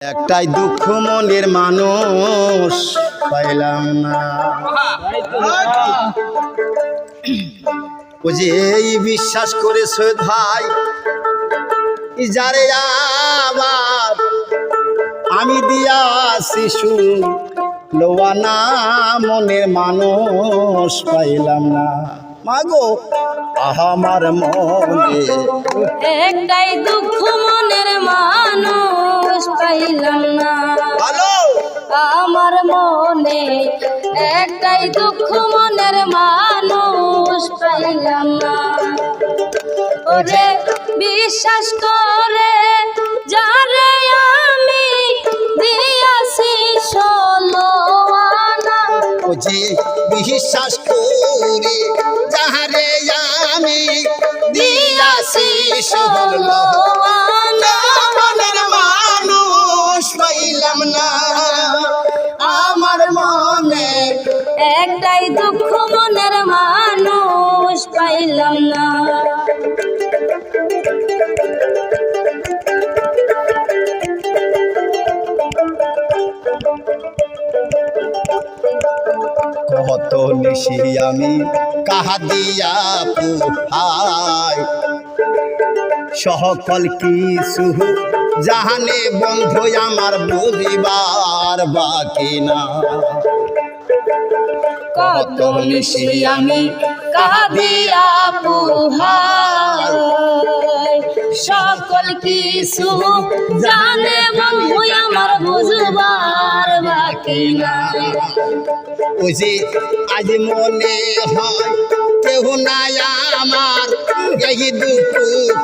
একটাই দুঃখ মনের মানুষ পাইলাম না, ও যে এই বিশ্বাস করেছে ভাই যারে আবার আমি দিয়া শিশু লোয়ানা মনের মানুষ পাইলাম না। মাগো আমার মনে একটাই দুঃখ মনের মানুষ পাইলাম না, আমার মনে একটাই দুঃখ মনের মানুষ পাইলাম না। ওরে বিশ্বাস করে যারে আমি দিয়াছি ষোলো আনা, ও যে বিশ্বাস করে যারে আমি দিয়াছি ষোলো আনা মনের মানুষ পাইলাম না। আমার মনে একটাই দুঃখ মনের মানুষ পাইলাম না। কত নিশি আমি কাহা দিয়া পুহাই সকল কিছু জাহানে বন্ধু আমার বুঝিবার বাকি না। কত নিশি আমি কাঁদিয়া পুহাই সকল কিছু জানে বন্ধু আমার বুঝবার বাকি না। ওই যে আজ মনে হয় কেহ নাই আমার এই দুঃখ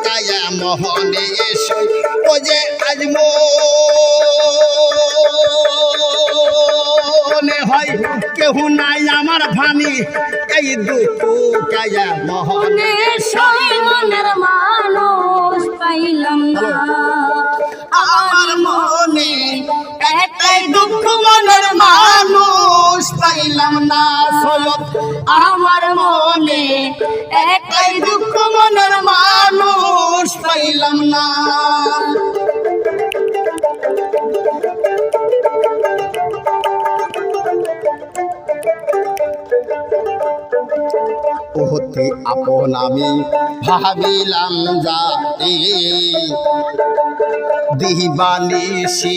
কায়া মহনে এসো, ও যে আজ মনে হয় কেহ নাই আমার ভানি এই দুঃখ কায়া মহনে মনের মানুষ পাইলাম না। আমার মনে একটাই দুঃখ মনের মানুষ পাইলাম না। সৈয়দ আমার মনে একটাই দুঃখ মনের মানুষ পাইলাম না। ওহতে আপন আমি ভাবিলাম যাতে দিবানিসি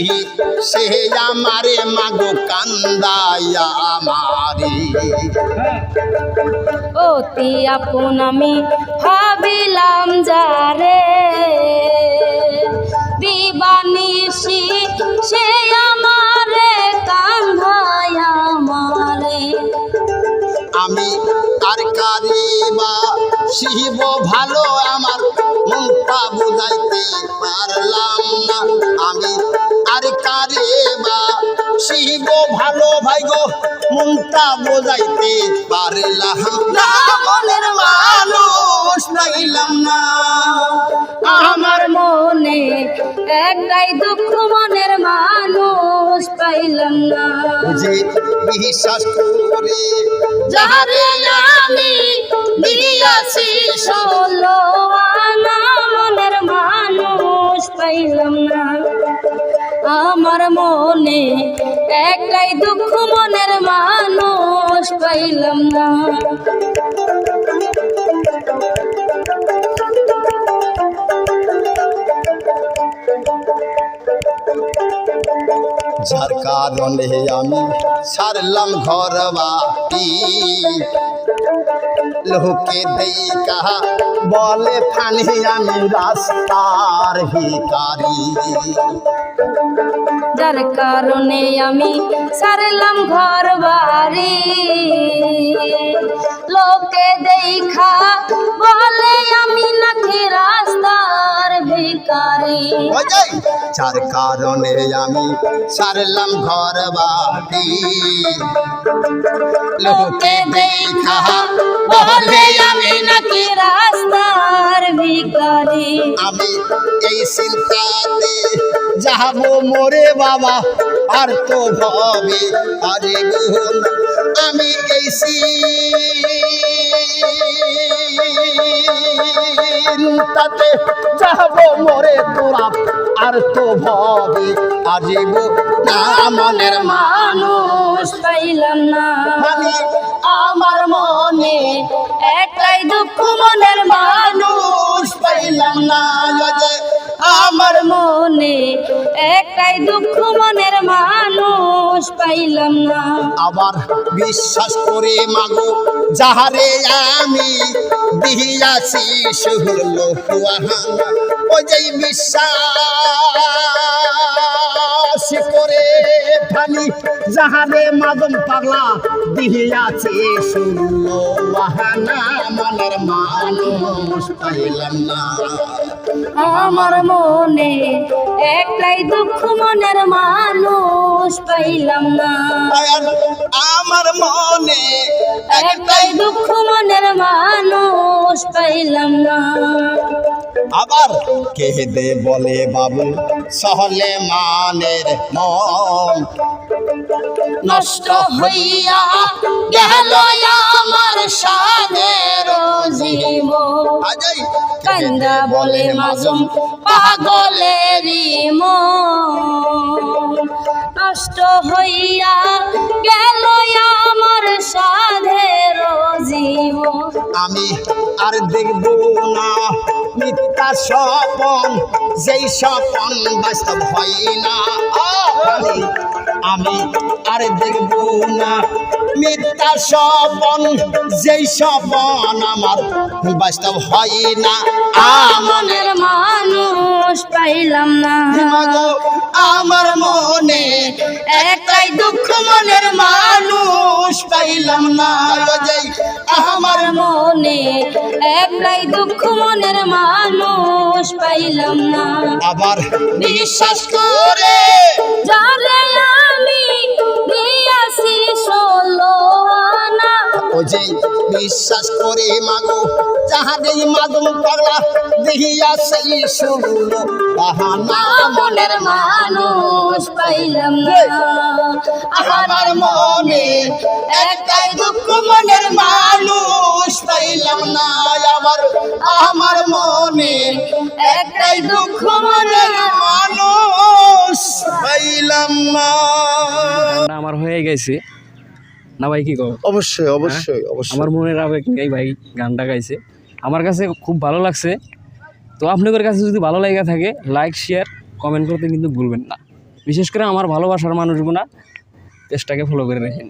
সে আমারে মাগো কান্দায়া আমারে, অতি আপন আমি ভাবিলাম যারে দিবানিসি সে আমারে কান্ধায় আমারে। আমি আর কারিবা শিব ভালো আমার মনটা বুঝাইতে পারলাম না। আমি আর কারিবা শিব ভালো ভাই গো মনটা বুঝাইতে পারলাম না। মনের মানুষ পাইলাম না। আমার মনে একটাই দুঃখ মনের মানুষ পাইলাম না। যে বিশ্বাস করে যারে আমি দিয়াছি ষোলো আনা মনের মানুষ পাইলাম না। আমার মনে একটাই দুঃখ মনের মানুষ পাইলাম না। যার কারণে আমি ছাড়লাম ঘর বাটি, লোকে দেখা বলে ফানি আমি রাস্তার ভিখারি। যার কারণে আমি ছাড়লাম ঘর বাড়ি, লোকে দেখা বলে আমি নাকি রাস্তার ভিখারি। যার কারণে আমি ছাড়লাম ঘর বাড়ি, লোকে দেখা বলে আমি নাকি রাস্তার ভিখারি। আমি এই চিন্তাতে যাবো মোরে বাবা আর তো ভাবে আরে গুণ। আমি এই চিন্তাতে যাব মরে তোরা আর তো ভবে আজিব না মনের মানুষ পাইলাম না মানি আমার মনে একটাই দুঃখ মনের মানুষ পাইলাম না যে আমার মনে একটাই দুঃখ মনের মানুষ পাইলাম না আবার বিশ্বাস করে মাগো যাহারে আমি দিয়াছি সুহল ওই যে বিশ্বাস করে ফানি যাহারে মাদম পাগলা দিয়াছি শুনল ওয়াহানা মনের মানুষ পাইলাম না আমার মনে একটাই দুঃখ মনের মানুষ পাইলাম না আমার মনে একটাই দুঃখ মনের মানুষ পাইলাম না আবার কেঁদে বলে বাবু সহলে মানের মন নষ্ট হইয়া গেল আমার সাধের জীবন আজাই কান্দা বলে মাজুম পাগলেরই মন নষ্ট হইয়া গেল আমার সাধের জীবন আমি আর দেখব না মিথ্যা স্বপন যেই স্বপন বাস্তব হয় না আমি আর দেখব না মিথ্যা স্বপন যেই স্বপন আমার বাস্তব হয় না মনের মানুষ পাইলাম না মাগো আমার মনে একটাই দুঃখ মনের মানুষ পাইলাম না যেই আমার মনে একটাই দুঃখ মনের মানুষ পাইলাম না আবার বিশ্বাস করে যারে আমি দিয়াছি ষোলো আনা ও যে বিশ্বাস করে মাগো যাহাদের মাদম পাগলা দেখিয়া সেই শুনল বাহানা মনের মানুষ পাইলাম না আমার মনে একটাই দুঃখ মনের মানুষ পাইলাম না আমার মনে একটাই দুঃখ মনের মানুষ পাইলাম না আমার হয়ে গেছে না ভাই, কি কও? অবশ্যই অবশ্যই অবশ্যই আমার মনের আবেগ নিয়ে ভাই গানটা গাইছে, আমার কাছে খুব ভালো লাগছে। তো আপনাদের কাছে যদি ভালো লাগে থাকে লাইক শেয়ার কমেন্ট করতে কিন্তু ভুলবেন না। বিশেষ করে আমার ভালোবাসার মানুষগুলা পেজটাকে ফলো করে রাখেন।